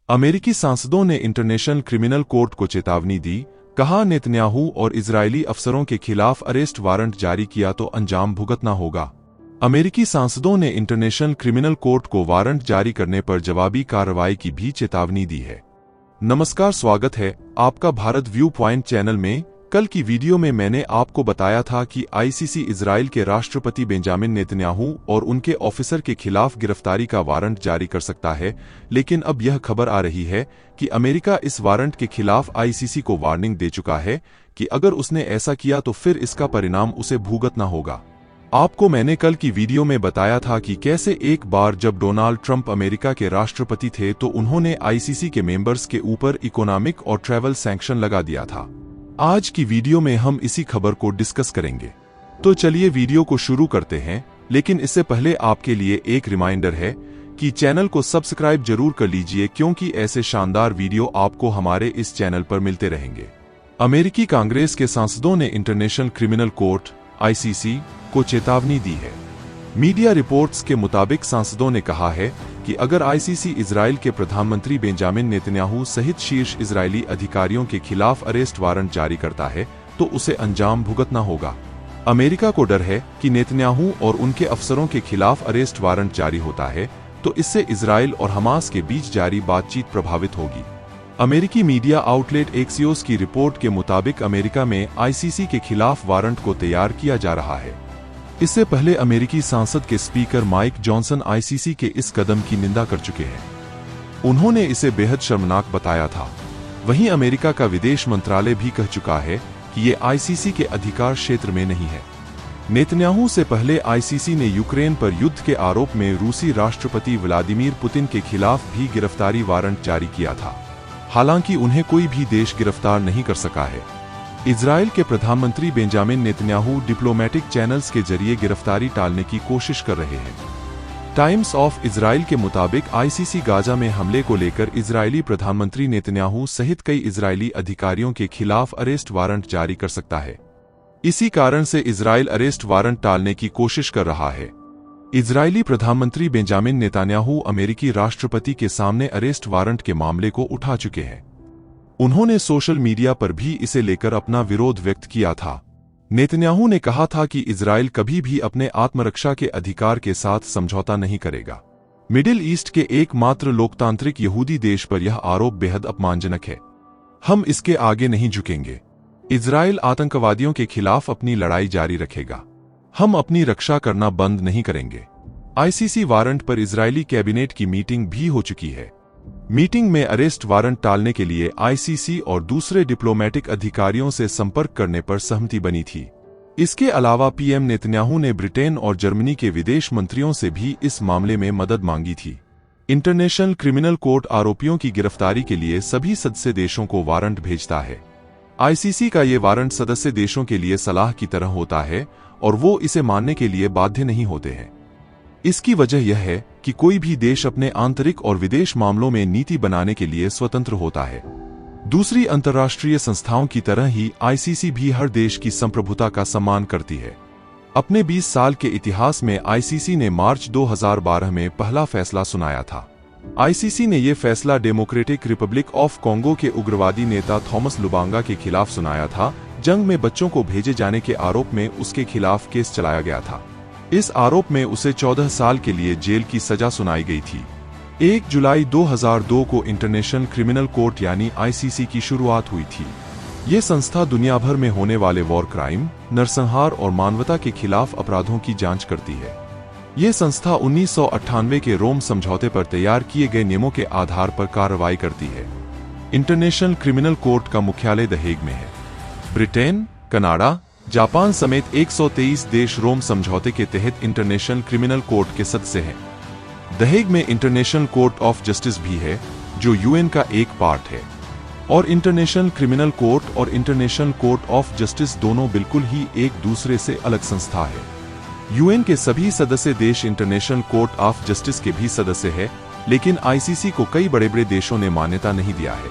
अमेरिकी सांसदों ने इंटरनेशनल क्रिमिनल कोर्ट को चेतावनी दी, कहा नेतन्याहू और इजरायली अफसरों के खिलाफ अरेस्ट वारंट जारी किया तो अंजाम भुगतना होगा। अमेरिकी सांसदों ने इंटरनेशनल क्रिमिनल कोर्ट को वारंट जारी करने पर जवाबी कार्रवाई की भी चेतावनी दी है। नमस्कार, स्वागत है आपका भारत व्यू पॉइंट चैनल में। कल की वीडियो में मैंने आपको बताया था कि आईसीसी इजराइल के राष्ट्रपति बेंजामिन नेतन्याहू और उनके ऑफिसर के खिलाफ गिरफ्तारी का वारंट जारी कर सकता है, लेकिन अब यह खबर आ रही है कि अमेरिका इस वारंट के खिलाफ आईसीसी को वार्निंग दे चुका है कि अगर उसने ऐसा किया तो फिर इसका परिणाम उसे भुगतना होगा। आपको मैंने कल की वीडियो में बताया था कि कैसे एक बार जब डोनाल्ड ट्रंप अमेरिका के राष्ट्रपति थे तो उन्होंने आईसीसी के मेंबर्स के ऊपर इकोनॉमिक और ट्रैवल सैंक्शन लगा दिया था। आज की वीडियो में हम इसी खबर को डिस्कस करेंगे। तो चलिए वीडियो को शुरू करते हैं, लेकिन इससे पहले आपके लिए एक रिमाइंडर है कि चैनल को सब्सक्राइब जरूर कर लीजिए, क्योंकि ऐसे शानदार वीडियो आपको हमारे इस चैनल पर मिलते रहेंगे। अमेरिकी कांग्रेस के सांसदों ने इंटरनेशनल क्रिमिनल कोर्ट आईसीसी को चेतावनी दी है। मीडिया रिपोर्ट्स के मुताबिक सांसदों ने कहा है कि अगर आईसीसी इजराइल के प्रधानमंत्री बेंजामिन नेतन्याहू सहित शीर्ष इजरायली अधिकारियों के खिलाफ अरेस्ट वारंट जारी करता है तो उसे अंजाम भुगतना होगा। अमेरिका को डर है कि नेतन्याहू और उनके अफसरों के खिलाफ अरेस्ट वारंट जारी होता है तो इससे इजराइल और हमास के बीच जारी बातचीत प्रभावित होगी। अमेरिकी मीडिया आउटलेट एक्सियोस की रिपोर्ट के मुताबिक अमेरिका में आईसीसी के खिलाफ वारंट को तैयार किया जा रहा है। इससे पहले अमेरिकी संसद के स्पीकर माइक जॉनसन आईसीसी के इस कदम की निंदा कर चुके हैं। उन्होंने इसे बेहद शर्मनाक बताया था। वहीं अमेरिका का विदेश मंत्रालय भी कह चुका है कि ये आईसीसी के अधिकार क्षेत्र में नहीं है। नेतन्याहू से पहले आईसीसी ने यूक्रेन पर युद्ध के आरोप में रूसी राष्ट्रपति व्लादिमीर पुतिन के खिलाफ भी गिरफ्तारी वारंट जारी किया था। हालांकि उन्हें कोई भी देश गिरफ्तार नहीं कर सका है। इजराइल के प्रधानमंत्री बेंजामिन नेतन्याहू डिप्लोमेटिक चैनल्स के जरिए गिरफ्तारी टालने की कोशिश कर रहे हैं। टाइम्स ऑफ इजराइल के मुताबिक आईसीसी गाजा में हमले को लेकर इजरायली प्रधानमंत्री नेतन्याहू सहित कई इजरायली अधिकारियों के खिलाफ अरेस्ट वारंट जारी कर सकता है। इसी कारण से इजराइल अरेस्ट वारंट टालने की कोशिश कर रहा है। इजरायली प्रधानमंत्री बेंजामिन नेतन्याहू अमेरिकी राष्ट्रपति के सामने अरेस्ट वारंट के मामले को उठा चुके हैं। उन्होंने सोशल मीडिया पर भी इसे लेकर अपना विरोध व्यक्त किया था। नेतन्याहू ने कहा था कि इजराइल कभी भी अपने आत्मरक्षा के अधिकार के साथ समझौता नहीं करेगा। मिडिल ईस्ट के एकमात्र लोकतांत्रिक यहूदी देश पर यह आरोप बेहद अपमानजनक है। हम इसके आगे नहीं झुकेंगे। इजराइल आतंकवादियों के खिलाफ अपनी लड़ाई जारी रखेगा। हम अपनी रक्षा करना बंद नहीं करेंगे। आईसीसी वारंट पर इजरायली कैबिनेट की मीटिंग भी हो चुकी है। मीटिंग में अरेस्ट वारंट टालने के लिए आईसीसी और दूसरे डिप्लोमेटिक अधिकारियों से संपर्क करने पर सहमति बनी थी। इसके अलावा पीएम नेतन्याहू ने ब्रिटेन और जर्मनी के विदेश मंत्रियों से भी इस मामले में मदद मांगी थी। इंटरनेशनल क्रिमिनल कोर्ट आरोपियों की गिरफ्तारी के लिए सभी सदस्य देशों को वारंट भेजता है। आईसीसी का ये वारंट सदस्य देशों के लिए सलाह की तरह होता है और वो इसे मानने के लिए बाध्य नहीं होते हैं। इसकी वजह यह है कि कोई भी देश अपने आंतरिक और विदेश मामलों में नीति बनाने के लिए स्वतंत्र होता है। दूसरी अंतर्राष्ट्रीय संस्थाओं की तरह ही आईसीसी भी हर देश की संप्रभुता का सम्मान करती है। अपने 20 साल के इतिहास में आईसीसी ने मार्च 2012 में पहला फैसला सुनाया था। आईसीसी ने यह फैसला डेमोक्रेटिक रिपब्लिक ऑफ कॉन्गो के उग्रवादी नेता थॉमस लुबांगा के खिलाफ सुनाया था। जंग में बच्चों को भेजे जाने के आरोप में उसके खिलाफ केस चलाया गया था। इस आरोप में उसे 14 साल के लिए जेल की सजा सुनाई गई थी। 1 जुलाई 2002 को इंटरनेशनल क्रिमिनल कोर्ट यानी आईसीसी की शुरुआत हुई थी। ये संस्था दुनिया भर में होने वाले वॉर क्राइम, नरसंहार और मानवता के खिलाफ अपराधों की जांच करती है। ये संस्था 1998 के रोम समझौते पर तैयार किए गए नियमों के आधार पर कार्रवाई करती है। इंटरनेशनल क्रिमिनल कोर्ट का मुख्यालय द हेग में है। ब्रिटेन, कनाडा, जापान समेत 123 देश रोम समझौते के तहत इंटरनेशनल क्रिमिनल कोर्ट के सदस्य हैं। द हेग में इंटरनेशनल कोर्ट ऑफ जस्टिस भी है, जो यूएन का एक पार्ट है। और इंटरनेशनल क्रिमिनल कोर्ट और इंटरनेशनल कोर्ट ऑफ जस्टिस दोनों बिल्कुल ही एक दूसरे से अलग संस्था है। यूएन के सभी सदस्य देश इंटरनेशनल कोर्ट ऑफ जस्टिस के भी सदस्य है, लेकिन आईसीसी को कई बड़े बड़े देशों ने मान्यता नहीं दिया है।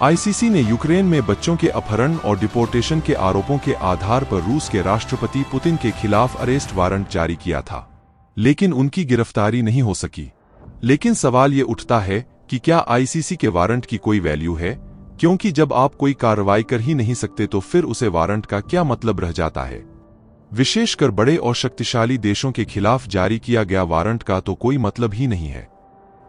आईसीसी ने यूक्रेन में बच्चों के अपहरण और डिपोर्टेशन के आरोपों के आधार पर रूस के राष्ट्रपति पुतिन के खिलाफ अरेस्ट वारंट जारी किया था, लेकिन उनकी गिरफ्तारी नहीं हो सकी। लेकिन सवाल ये उठता है कि क्या आईसीसी के वारंट की कोई वैल्यू है, क्योंकि जब आप कोई कार्रवाई कर ही नहीं सकते तो फिर उसे वारंट का क्या मतलब रह जाता है। विशेषकर बड़े और शक्तिशाली देशों के खिलाफ जारी किया गया वारंट का तो कोई मतलब ही नहीं है।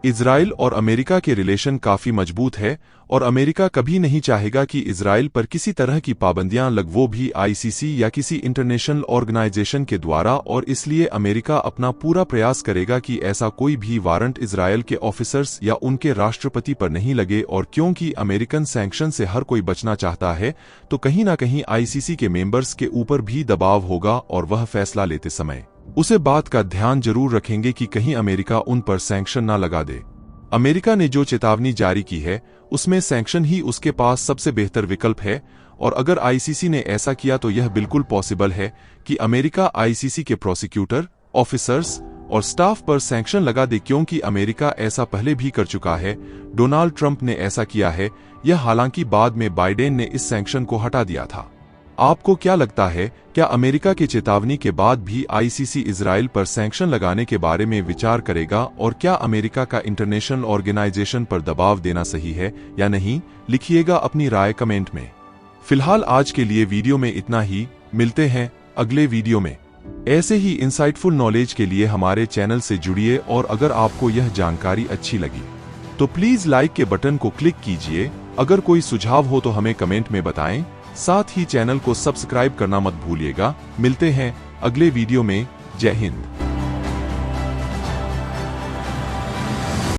इजराइल और अमेरिका के रिलेशन काफी मजबूत है और अमेरिका कभी नहीं चाहेगा कि इजराइल पर किसी तरह की पाबंदियां लग, वो भी आईसीसी या किसी इंटरनेशनल ऑर्गेनाइजेशन के द्वारा, और इसलिए अमेरिका अपना पूरा प्रयास करेगा कि ऐसा कोई भी वारंट इजराइल के ऑफिसर्स या उनके राष्ट्रपति पर नहीं लगे। और क्योंकि अमेरिकन सैंक्शन से हर कोई बचना चाहता है, तो कहीं ना कहीं आईसीसी के मेंबर्स के ऊपर भी दबाव होगा और वह फैसला लेते समय उसे बात का ध्यान जरूर रखेंगे कि कहीं अमेरिका उन पर सैंक्शन ना लगा दे। अमेरिका ने जो चेतावनी जारी की है उसमें सैंक्शन ही उसके पास सबसे बेहतर विकल्प है, और अगर आईसीसी ने ऐसा किया तो यह बिल्कुल पॉसिबल है कि अमेरिका आईसीसी के प्रोसिक्यूटर, ऑफिसर्स और स्टाफ पर सैंक्शन लगा दे, क्योंकि अमेरिका ऐसा पहले भी कर चुका है। डोनाल्ड ट्रंप ने ऐसा किया है, यह हालांकि बाद में बाइडेन ने इस सैंक्शन को हटा दिया था। आपको क्या लगता है, क्या अमेरिका की चेतावनी के बाद भी आईसीसी इजराइल पर सैंक्शन लगाने के बारे में विचार करेगा, और क्या अमेरिका का इंटरनेशनल ऑर्गेनाइजेशन पर दबाव देना सही है या नहीं? लिखिएगा अपनी राय कमेंट में। फिलहाल आज के लिए वीडियो में इतना ही, मिलते हैं अगले वीडियो में। ऐसे ही इंसाइटफुल नॉलेज के लिए हमारे चैनल से जुड़िए, और अगर आपको यह जानकारी अच्छी लगी तो प्लीज लाइक के बटन को क्लिक कीजिए। अगर कोई सुझाव हो तो हमें कमेंट में बताएं। साथ ही चैनल को सब्सक्राइब करना मत भूलिएगा। मिलते हैं अगले वीडियो में। जय हिंद।